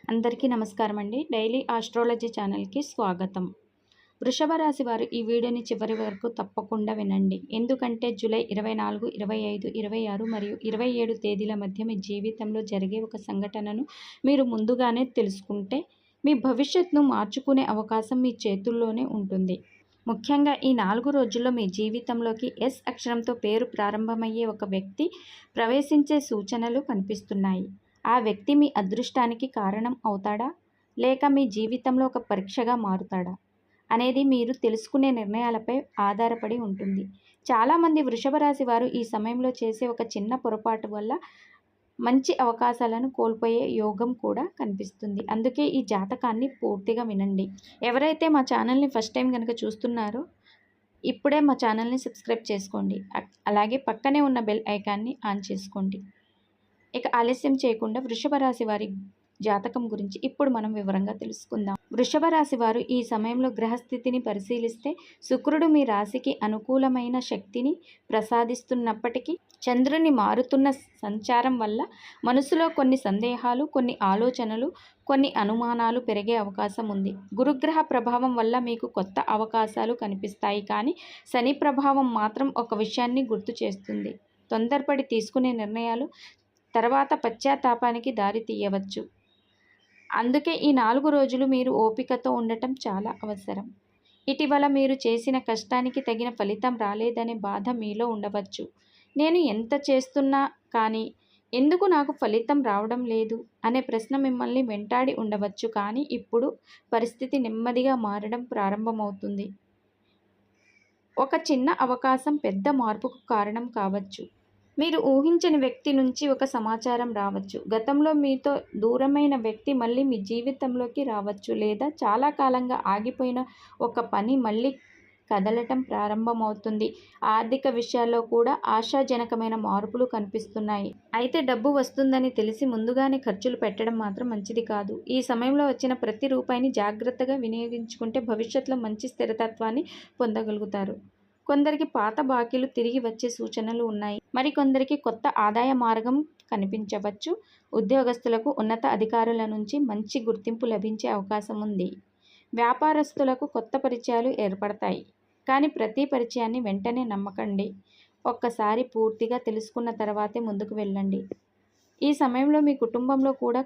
అందరికీ నమస్కారం అండి. డైలీ ఆస్ట్రాలజీ ఛానల్‌కి స్వాగతం. వృషభ రాశి వారు ఈ వీడియోని చివరి వరకు తప్పకుండా వినండి. ఎందుకంటే జూలై 24, 25, 26 మరియు 27 తేదీల మధ్య మీ జీవితంలో జరిగే ఒక సంఘటనను మీరు ముందుగానే తెలుసుకుంటే మీ భవిష్యత్తును మార్చుకునే అవకాశం మీ చేతుల్లోనే ఉంటుంది. ముఖ్యంగా ఈ 4 రోజుల్లో మీ జీవితంలోకి ఎస్ అక్షరంతో పేరు ప్రారంభమయ్యే ఒక వ్యక్తి ప్రవేశించే సూచనలు కనిపిస్తున్నాయి. ఆ వ్యక్తి మీ అదృష్టానికి కారణం అవుతాడా? లేక మీ జీవితంలో ఒక పరీక్షగా మారుతాడా? అనేది మీరు తెలుసుకునే నిర్ణయాలపై ఆధారపడి ఉంటుంది. చాలామంది వృషభ రాశి వారు ఈ సమయంలో చేసే ఒక చిన్న పొరపాటు వల్ల మంచి అవకాశాలను కోల్పోయే యోగం కూడా కనిపిస్తుంది. అందుకే ఈ జాతకాన్ని పూర్తిగా వినండి. ఎవరైతే మా ఛానల్ని ఫస్ట్ టైం కనుక చూస్తున్నారో ఇప్పుడే మా ఛానల్ని సబ్స్క్రైబ్ చేసుకోండి. అలాగే పక్కనే ఉన్న బెల్ ఐకాన్ని ఆన్ చేసుకోండి. ఇక ఆలస్యం చేయకుండా వృషభ రాశి వారి జాతకం గురించి ఇప్పుడు మనం వివరంగా తెలుసుకుందాం. వృషభ రాశి వారు ఈ సమయంలో గ్రహస్థితిని పరిశీలిస్తే శుక్రుడు మీ రాశికి అనుకూలమైన శక్తిని ప్రసాదిస్తున్నప్పటికీ చంద్రుని మారుతున్న సంచారం వల్ల మనసులో కొన్ని సందేహాలు, కొన్ని ఆలోచనలు, కొన్ని అనుమానాలు పెరిగే అవకాశం ఉంది. గురుగ్రహ ప్రభావం వల్ల మీకు కొత్త అవకాశాలు కనిపిస్తాయి, కానీ శని ప్రభావం మాత్రం ఒక విషయాన్ని గుర్తు చేస్తుంది. తొందరపడి తీసుకునే నిర్ణయాలు తర్వాత పశ్చాత్తాపానికి దారి తీయవచ్చు. అందుకే ఈ 4 రోజులు మీరు ఓపికతో ఉండటం చాలా అవసరం. ఇటీవల మీరు చేసిన కష్టానికి తగిన ఫలితం రాలేదనే బాధ మీలో ఉండవచ్చు. నేను ఎంత చేస్తున్నా కానీ ఎందుకు నాకు ఫలితం రావడం లేదు అనే ప్రశ్న మిమ్మల్ని వెంటాడి ఉండవచ్చు. కానీ ఇప్పుడు పరిస్థితి నెమ్మదిగా మారడం ప్రారంభమవుతుంది. ఒక చిన్న అవకాశం పెద్ద మార్పుకు కారణం కావచ్చు. మీరు ఊహించని వ్యక్తి నుంచి ఒక సమాచారం రావచ్చు. గతంలో మీతో దూరమైన వ్యక్తి మళ్ళీ మీ జీవితంలోకి రావచ్చు. లేదా చాలా కాలంగా ఆగిపోయిన ఒక పని మళ్ళీ కదలటం ప్రారంభమవుతుంది. ఆర్థిక విషయాల్లో కూడా ఆశాజనకమైన మార్పులు కనిపిస్తున్నాయి. అయితే డబ్బు వస్తుందని తెలిసి ముందుగానే ఖర్చులు పెట్టడం మాత్రం మంచిది కాదు. ఈ సమయంలో వచ్చిన ప్రతి రూపాయిని జాగ్రత్తగా వినియోగించుకుంటే భవిష్యత్తులో మంచి స్థిరతత్వాన్ని పొందగలుగుతారు. కొందరికి పాత బాకీలు తిరిగి వచ్చే సూచనలు ఉన్నాయి. మరికొందరికి కొత్త ఆదాయ మార్గం కనిపించవచ్చు. ఉద్యోగస్తులకు ఉన్నత అధికారుల నుంచి మంచి గుర్తింపు లభించే అవకాశం ఉంది. వ్యాపారస్తులకు కొత్త పరిచయాలు ఏర్పడతాయి. కానీ ప్రతి పరిచయాన్ని వెంటనే నమ్మకండి. ఒక్కసారి పూర్తిగా తెలుసుకున్న తర్వాతే ముందుకు వెళ్ళండి. ఈ సమయంలో మీ కుటుంబంలో కూడా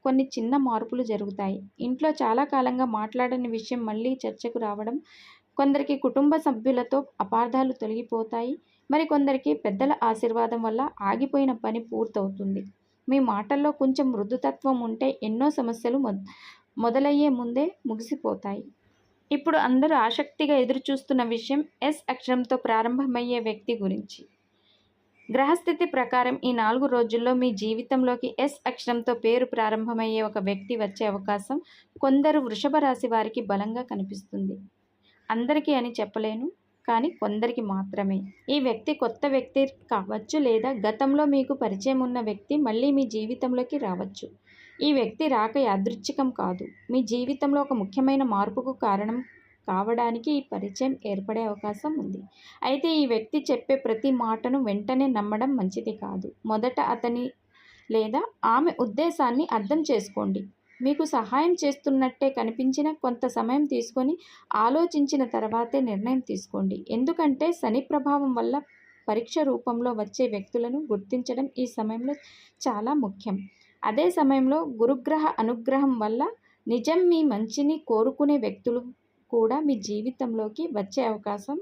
కొన్ని చిన్న మార్పులు జరుగుతాయి. ఇంట్లో చాలా కాలంగా మాట్లాడని విషయం మళ్ళీ చర్చకు రావడం, కొందరికి కుటుంబ సభ్యులతో అపార్థాలు తొలగిపోతాయి. మరికొందరికి పెద్దల ఆశీర్వాదం వల్ల ఆగిపోయిన పని పూర్తవుతుంది. మీ మాటల్లో కొంచెం మృదుతత్వం ఉంటే ఎన్నో సమస్యలు మొదలయ్యే ముందే ముగిసిపోతాయి. ఇప్పుడు అందరూ ఆసక్తిగా ఎదురుచూస్తున్న విషయం ఎస్ అక్షరంతో ప్రారంభమయ్యే వ్యక్తి గురించి. గ్రహస్థితి ప్రకారం ఈ 4 రోజుల్లో మీ జీవితంలోకి ఎస్ అక్షరంతో పేరు ప్రారంభమయ్యే ఒక వ్యక్తి వచ్చే అవకాశం కొందరు వృషభ రాశి వారికి బలంగా కనిపిస్తుంది. అందరికీ అని చెప్పలేను, కానీ కొందరికి మాత్రమే. ఈ వ్యక్తి కొత్త వ్యక్తి కావచ్చు, లేదా గతంలో మీకు పరిచయం ఉన్న వ్యక్తి మళ్ళీ మీ జీవితంలోకి రావచ్చు. ఈ వ్యక్తి రాక యాదృచ్ఛికం కాదు. మీ జీవితంలో ఒక ముఖ్యమైన మార్పుకు కారణం కావడానికి ఈ పరిచయం ఏర్పడే అవకాశం ఉంది. అయితే ఈ వ్యక్తి చెప్పే ప్రతి మాటను వెంటనే నమ్మడం మంచిది కాదు. మొదట అతని లేదా ఆమె ఉద్దేశాన్ని అర్థం చేసుకోండి. మీకు సహాయం చేస్తున్నట్టే కనిపించిన కొంత సమయం తీసుకొని ఆలోచించిన తర్వాతే నిర్ణయం తీసుకోండి. ఎందుకంటే శని ప్రభావం వల్ల పరీక్ష రూపంలో వచ్చే వ్యక్తులను గుర్తించడం ఈ సమయంలో చాలా ముఖ్యం. అదే సమయంలో గురుగ్రహ అనుగ్రహం వల్ల నిజం మీ మంచిని కోరుకునే వ్యక్తులు కూడా మీ జీవితంలోకి వచ్చే అవకాశం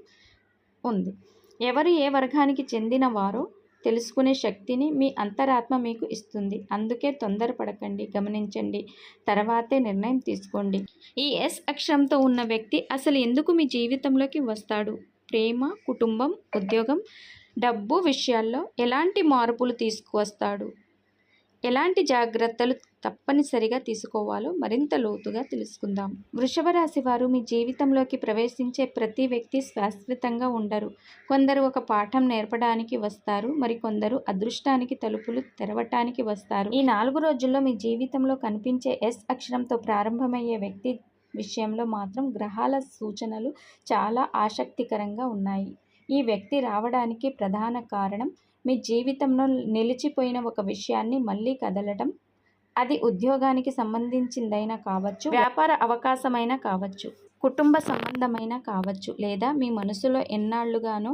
ఉంది. ఎవరు ఏ వర్గానికి చెందిన వారో తెలుసుకునే శక్తిని మీ అంతరాత్మ మీకు ఇస్తుంది. అందుకే తొందరపడకండి, గమనించండి, తర్వాతే నిర్ణయం తీసుకోండి. ఈ ఎస్ అక్షరంతో ఉన్న వ్యక్తి అసలు ఎందుకు మీ జీవితంలోకి వస్తాడు? ప్రేమ, కుటుంబం, ఉద్యోగం, డబ్బు విషయాల్లో ఎలాంటి మార్పులు తీసుకువస్తాడు? ఎలాంటి జాగ్రత్తలు తప్పనిసరిగా తీసుకోవాలో మరింత లోతుగా తెలుసుకుందాం. వృషభ రాశి వారు మీ జీవితంలోకి ప్రవేశించే ప్రతి వ్యక్తి శాశ్వతంగా ఉండరు. కొందరు ఒక పాఠం నేర్పడానికి వస్తారు, మరికొందరు అదృష్టానికి తలుపులు తెరవటానికి వస్తారు. ఈ 4 రోజుల్లో మీ జీవితంలో కనిపించే ఎస్ అక్షరంతో ప్రారంభమయ్యే వ్యక్తి విషయంలో మాత్రం గ్రహాల సూచనలు చాలా ఆసక్తికరంగా ఉన్నాయి. ఈ వ్యక్తి రావడానికి ప్రధాన కారణం మీ జీవితంలో నిలిచిపోయిన ఒక విషయాన్ని మళ్ళీ కదలటం, అది ఉద్యోగానికి సంబంధించిందైనా కావచ్చు, వ్యాపార అవకాశమైనా కావచ్చు, కుటుంబ సంబంధమైనా కావచ్చు, లేదా మీ మనసులో ఎన్నాళ్ళుగానో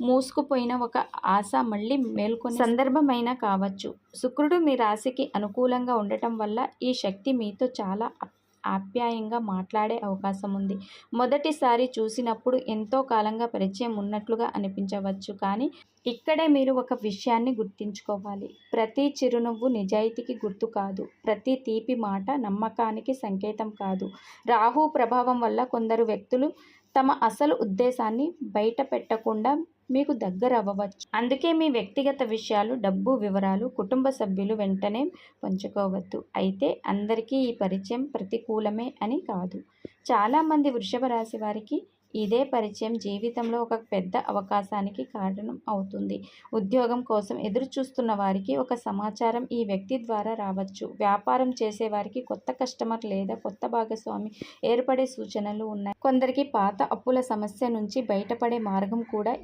మూసుకుపోయిన ఒక ఆశ మళ్ళీ మేల్కొనే సందర్భమైనా కావచ్చు. శుక్రుడు మీ రాశికి అనుకూలంగా ఉండటం వల్ల ఈ శక్తి మీతో చాలా ఆప్యాయంగా మాట్లాడే అవకాశం ఉంది. మొదటిసారి చూసినప్పుడు ఎంతో కాలంగా పరిచయం ఉన్నట్లుగా అనిపించవచ్చు, కానీ ఇక్కడే మీరు ఒక విషయాన్ని గుర్తుంచుకోవాలి. ప్రతి చిరునవ్వు నిజాయితీకి గుర్తు కాదు. ప్రతి తీపి మాట నమ్మకానికి సంకేతం కాదు. రాహు ప్రభావం వల్ల కొందరు వ్యక్తులు తమ అసలు ఉద్దేశాన్ని బయట పెట్టకుండా మీకు దగ్గర అవ్వవచ్చు. అందుకే మీ వ్యక్తిగత విషయాలు, డబ్బు వివరాలు కుటుంబ సభ్యులు వెంటనే పంచుకోవద్దు. అయితే అందరికీ ఈ పరిచయం ప్రతికూలమే అని కాదు. చాలామంది వృషభ రాశి వారికి ఇదే పరిచయం జీవితంలో ఒక పెద్ద అవకాశానికి కారణం అవుతుంది. ఉద్యోగం కోసం ఎదురు చూస్తున్న వారికి ఒక సమాచారం ఈ వ్యక్తి ద్వారా రావచ్చు. వ్యాపారం చేసేవారికి కొత్త కస్టమర్ లేదా కొత్త భాగస్వామి ఏర్పడే సూచనలు ఉన్నాయి. కొందరికి పాత అప్పుల సమస్య నుంచి బయటపడే మార్గం కూడా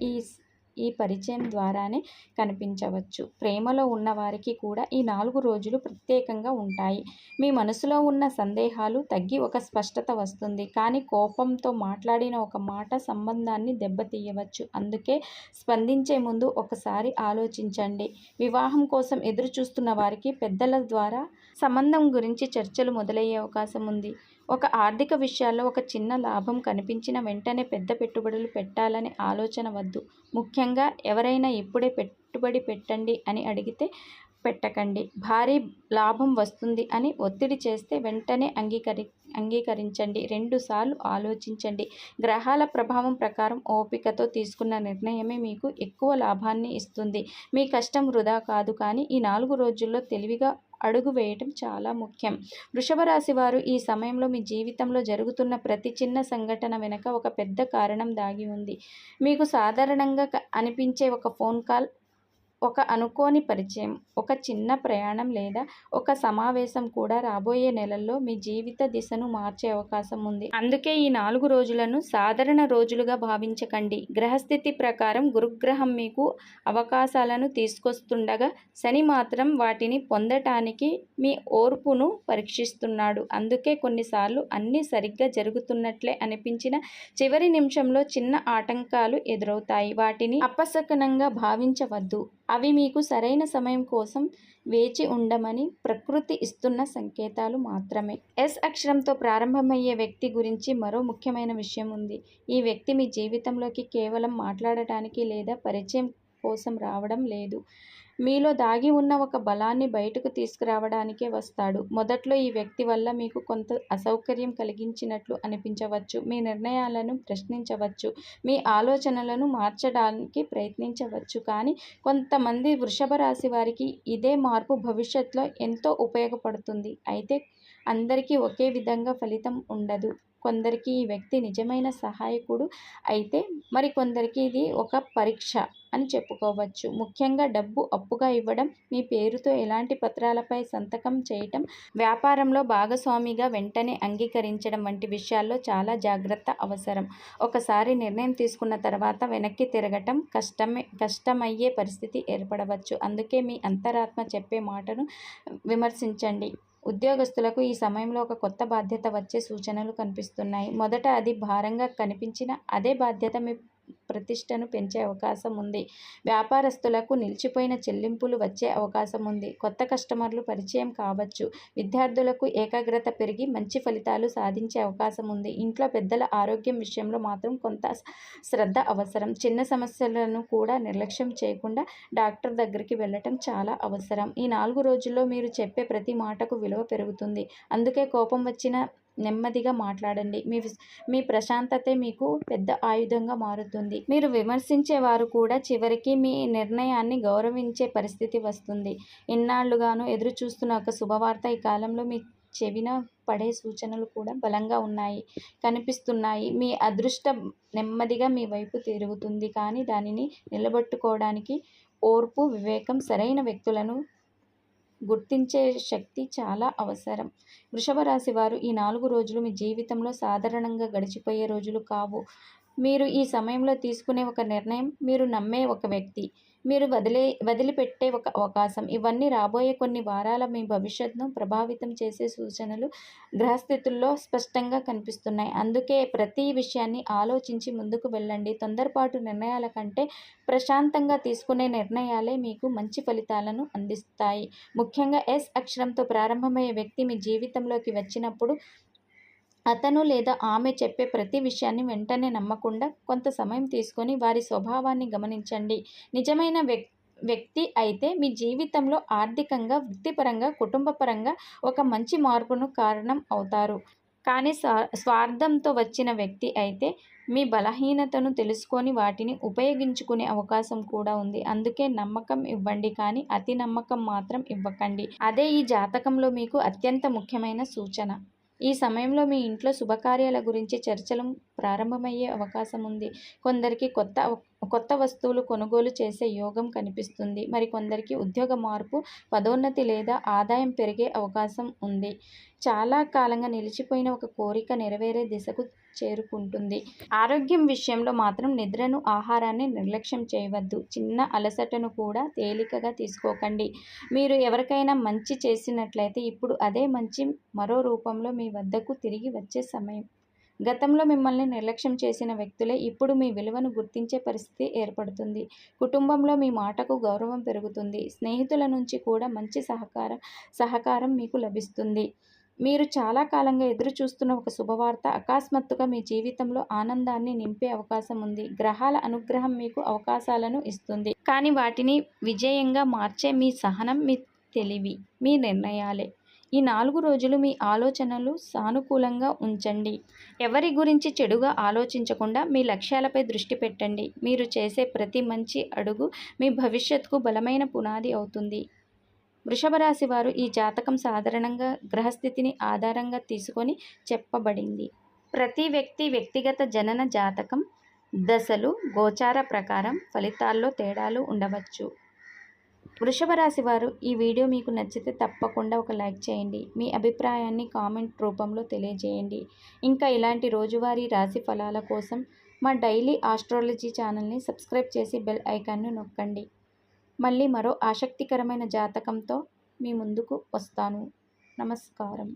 ఈ పరిచయం ద్వారానే కనిపించవచ్చు. ప్రేమలో ఉన్న వారికి కూడా ఈ 4 రోజులు ప్రత్యేకంగా ఉంటాయి. మీ మనసులో ఉన్న సందేహాలు తగ్గి ఒక స్పష్టత వస్తుంది. కానీ కోపంతో మాట్లాడిన ఒక మాట సంబంధాన్ని దెబ్బతీయవచ్చు. అందుకే స్పందించే ముందు ఒకసారి ఆలోచించండి. వివాహం కోసం ఎదురు చూస్తున్న వారికి పెద్దల ద్వారా సంబంధం గురించి చర్చలు మొదలయ్యే అవకాశం ఉంది. ఒక ఆర్థిక విషయాల్లో ఒక చిన్న లాభం కనిపించిన వెంటనే పెద్ద పెట్టుబడులు పెట్టాలనే ఆలోచన వద్దు. ముఖ్యంగా ఎవరైనా ఇప్పుడే పెట్టుబడి పెట్టండి అని అడిగితే పెట్టకండి. భారీ లాభం వస్తుంది అని ఒత్తిడి చేస్తే వెంటనే అంగీకరించండి. 2 సార్లు ఆలోచించండి. గ్రహాల ప్రభావం ప్రకారం ఓపికతో తీసుకున్న నిర్ణయమే మీకు ఎక్కువ లాభాన్ని ఇస్తుంది. మీ కష్టం వృధా కాదు, కానీ ఈ 4 రోజుల్లో తెలివిగా అడుగు వేయటం చాలా ముఖ్యం. వృషభ రాశి వారు ఈ సమయంలో మీ జీవితంలో జరుగుతున్న ప్రతి చిన్న సంఘటన వెనుక ఒక పెద్ద కారణం దాగి ఉంది. మీకు సాధారణంగా అనిపించే ఒక ఫోన్ కాల్, ఒక అనుకోని పరిచయం, ఒక చిన్న ప్రయాణం లేదా ఒక సమావేశం కూడా రాబోయే నెలల్లో మీ జీవిత దిశను మార్చే అవకాశం ఉంది. అందుకే ఈ 4 రోజులను సాధారణ రోజులుగా భావించకండి. గ్రహస్థితి ప్రకారం గురుగ్రహం మీకు అవకాశాలను తీసుకొస్తుండగా శని మాత్రం వాటిని పొందటానికి మీ ఓర్పును పరీక్షిస్తున్నాడు. అందుకే కొన్నిసార్లు అన్నీ సరిగ్గా జరుగుతున్నట్లే అనిపించిన చివరి నిమిషంలో చిన్న ఆటంకాలు ఎదురవుతాయి. వాటిని అపశకునంగా భావించవద్దు. అవి మీకు సరైన సమయం కోసం వేచి ఉండమని ప్రకృతి ఇస్తున్న సంకేతాలు మాత్రమే. ఎస్ అక్షరంతో ప్రారంభమయ్యే వ్యక్తి గురించి మరో ముఖ్యమైన విషయం ఉంది. ఈ వ్యక్తి మీ జీవితంలోకి కేవలం మాట్లాడటానికి లేదా పరిచయం కోసం రావడం లేదు. మీలో దాగి ఉన్న ఒక బలాన్ని బయటకు తీసుకురావడానికే వస్తాడు. మొదట్లో ఈ వ్యక్తి వల్ల మీకు కొంత అసౌకర్యం కలిగించినట్లు అనిపించవచ్చు. మీ నిర్ణయాలను ప్రశ్నించవచ్చు. మీ ఆలోచనలను మార్చడానికి ప్రయత్నించవచ్చు. కానీ కొంతమంది వృషభ రాశి వారికి ఇదే మార్పు భవిష్యత్తులో ఎంతో ఉపయోగపడుతుంది. అయితే అందరికీ ఒకే విధంగా ఫలితం ఉండదు. కొందరికి ఈ వ్యక్తి నిజమైన సహాయకుడు అయితే మరికొందరికి ఇది ఒక పరీక్ష అని చెప్పుకోవచ్చు. ముఖ్యంగా డబ్బు అప్పుగా ఇవ్వడం, మీ పేరుతో ఎలాంటి పత్రాలపై సంతకం చేయటం, వ్యాపారంలో భాగస్వామిగా వెంటనే అంగీకరించడం వంటి విషయాల్లో చాలా జాగ్రత్త అవసరం. ఒకసారి నిర్ణయం తీసుకున్న తర్వాత వెనక్కి తిరగటం కష్టమయ్యే పరిస్థితి ఏర్పడవచ్చు. అందుకే మీ అంతరాత్మ చెప్పే మాటను విమర్శించండి. ఉద్యోగస్తులకు ఈ సమయంలో ఒక కొత్త బాధ్యత వచ్చే సూచనలు కనిపిస్తున్నాయి. మొదట అది భారంగా కనిపించినా అదే బాధ్యత మీ ప్రతిష్టను పెంచే అవకాశం ఉంది. వ్యాపారస్తులకు నిలిచిపోయిన చెల్లింపులు వచ్చే అవకాశం ఉంది. కొత్త కస్టమర్లు పరిచయం కావచ్చు. విద్యార్థులకు ఏకాగ్రత పెరిగి మంచి ఫలితాలు సాధించే అవకాశం ఉంది. ఇంట్లో పెద్దల ఆరోగ్యం విషయంలో మాత్రం కొంత శ్రద్ధ అవసరం. చిన్న సమస్యలను కూడా నిర్లక్ష్యం చేయకుండా డాక్టర్ దగ్గరికి వెళ్ళటం చాలా అవసరం. ఈ 4 రోజుల్లో మీరు చెప్పే ప్రతి మాటకు విలువ పెరుగుతుంది. అందుకే కోపం వచ్చిన నెమ్మదిగా మాట్లాడండి. మీ ప్రశాంతతే మీకు పెద్ద ఆయుధంగా మారుతుంది. మీరు విమర్శించే వారు కూడా చివరికి మీ నిర్ణయాన్ని గౌరవించే పరిస్థితి వస్తుంది. ఇన్నాళ్లుగాను ఎదురు చూస్తున్న ఒక శుభవార్త ఈ కాలంలో మీ చెవిన పడే సూచనలు కూడా బలంగా కనిపిస్తున్నాయి. మీ అదృష్టం నెమ్మదిగా మీ వైపు తిరుగుతుంది. కానీ దానిని నిలబెట్టుకోవడానికి ఓర్పు, వివేకం, సరైన వ్యక్తులను గుర్తించే శక్తి చాలా అవసరం. వృషభ రాశి వారు ఈ 4 రోజులు మీ జీవితంలో సాధారణంగా గడిచిపోయే రోజులు కావు. మీరు ఈ సమయంలో తీసుకునే ఒక నిర్ణయం, మీరు నమ్మే ఒక వ్యక్తి, మీరు వదిలిపెట్టే ఒక అవకాశం, ఇవన్నీ రాబోయే కొన్ని వారాల మీ భవిష్యత్తును ప్రభావితం చేసే సూచనలు గ్రహస్థితుల్లో స్పష్టంగా కనిపిస్తున్నాయి. అందుకే ప్రతి విషయాన్ని ఆలోచించి ముందుకు వెళ్ళండి. తొందరపాటు నిర్ణయాల కంటే ప్రశాంతంగా తీసుకునే నిర్ణయాలే మీకు మంచి ఫలితాలను అందిస్తాయి. ముఖ్యంగా ఎస్ అక్షరంతో ప్రారంభమయ్యే వ్యక్తి మీ జీవితంలోకి వచ్చినప్పుడు అతను లేదా ఆమె చెప్పే ప్రతి విషయాన్ని వెంటనే నమ్మకుండా కొంత సమయం తీసుకొని వారి స్వభావాన్ని గమనించండి. నిజమైన వ్యక్తి అయితే మీ జీవితంలో ఆర్థికంగా, వృత్తిపరంగా, కుటుంబపరంగా ఒక మంచి మార్పును కారణం అవుతారు. కానీ స్వార్థంతో వచ్చిన వ్యక్తి అయితే మీ బలహీనతను తెలుసుకొని వాటిని ఉపయోగించుకునే అవకాశం కూడా ఉంది. అందుకే నమ్మకం ఇవ్వండి, కానీ అతి నమ్మకం మాత్రం ఇవ్వకండి. అదే ఈ జాతకంలో మీకు అత్యంత ముఖ్యమైన సూచన. ఈ సమయంలో మీ ఇంట్లో శుభకార్యాల గురించి చర్చలు ప్రారంభమయ్యే అవకాశం ఉంది. కొందరికి కొత్త వస్తువులు కొనుగోలు చేసే యోగం కనిపిస్తుంది. మరికొందరికి ఉద్యోగ మార్పు, పదోన్నతి లేదా ఆదాయం పెరిగే అవకాశం ఉంది. చాలా కాలంగా నిలిచిపోయిన ఒక కోరిక నెరవేరే దిశకు చేరుకుంటుంది. ఆరోగ్యం విషయంలో మాత్రం నిద్రను, ఆహారాన్ని నిర్లక్ష్యం చేయవద్దు. చిన్న అలసటను కూడా తేలికగా తీసుకోకండి. మీరు ఎవరికైనా మంచి చేసినట్లయితే ఇప్పుడు అదే మంచి మరో రూపంలో మీ వద్దకు తిరిగి వచ్చే సమయం. గతంలో మిమ్మల్ని నిర్లక్ష్యం చేసిన వ్యక్తులే ఇప్పుడు మీ విలువను గుర్తించే పరిస్థితి ఏర్పడుతుంది. కుటుంబంలో మీ మాటకు గౌరవం పెరుగుతుంది. స్నేహితుల నుంచి కూడా మంచి సహకారం మీకు లభిస్తుంది. మీరు చాలా కాలంగా ఎదురు చూస్తున్న ఒక శుభవార్త అకస్మాత్తుగా మీ జీవితంలో ఆనందాన్ని నింపే అవకాశం ఉంది. గ్రహాల అనుగ్రహం మీకు అవకాశాలను ఇస్తుంది, కానీ వాటిని విజయంగా మార్చే మీ సహనం, మీ తెలివి, మీ నిర్ణయాలే. ఈ 4 రోజులు మీ ఆలోచనలు సానుకూలంగా ఉంచండి. ఎవరి గురించి చెడుగా ఆలోచించకుండా మీ లక్ష్యాలపై దృష్టి పెట్టండి. మీరు చేసే ప్రతి మంచి అడుగు మీ భవిష్యత్తుకు బలమైన పునాది అవుతుంది. వృషభ రాశి వారు ఈ జాతకం సాధారణంగా గ్రహస్థితిని ఆధారంగా తీసుకొని చెప్పబడింది. ప్రతి వ్యక్తి వ్యక్తిగత జనన జాతకం, దశలు, గోచార ప్రకారం ఫలితాల్లో తేడాలు ఉండవచ్చు. వృషభ రాశి వారు ఈ వీడియో మీకు నచ్చితే తప్పకుండా ఒక లైక్ చేయండి. మీ అభిప్రాయాన్ని కామెంట్ రూపంలో తెలియజేయండి. ఇంకా ఇలాంటి రోజువారీ రాశి ఫలాల కోసం మా డైలీ ఆస్ట్రాలజీ ఛానల్ని సబ్స్క్రైబ్ చేసి బెల్ ఐకాన్ను నొక్కండి. మళ్ళీ మరో ఆసక్తికరమైన జాతకంతో మీ ముందుకు వస్తాను. నమస్కారం.